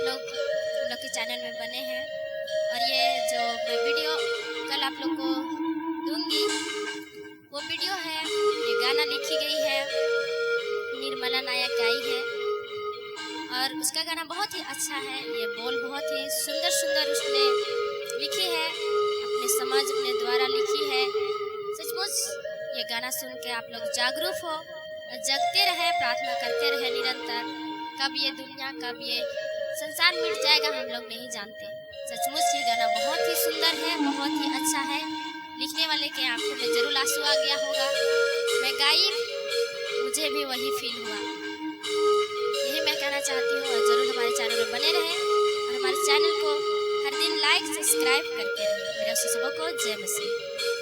हम लोग के चैनल में बने हैं। और ये जो मैं वीडियो कल आप लोग को दूंगी वो वीडियो है, ये गाना लिखी गई है, निर्मला नायक गाई है और उसका गाना बहुत ही अच्छा है। ये बोल बहुत ही सुंदर सुंदर उसने लिखी है, अपने समाज अपने द्वारा लिखी है। सचमुच ये गाना सुन के आप लोग जागरूक हो, जगते रहे, प्रार्थना करते रहे निरंतर। कब ये दुनिया, कब ये संसार मिट जाएगा हम लोग नहीं जानते। सचमुच ये गाना बहुत ही सुंदर है, बहुत ही अच्छा है। लिखने वाले के आंखों में जरूर आंसू आ गया होगा। मैं गाई, मुझे भी वही फील हुआ। यही मैं कहना चाहती हूँ और जरूर हमारे चैनल में बने रहें और हमारे चैनल को हर दिन लाइक सब्सक्राइब करते रहें। मेरे शिशुओं को जय मसीह।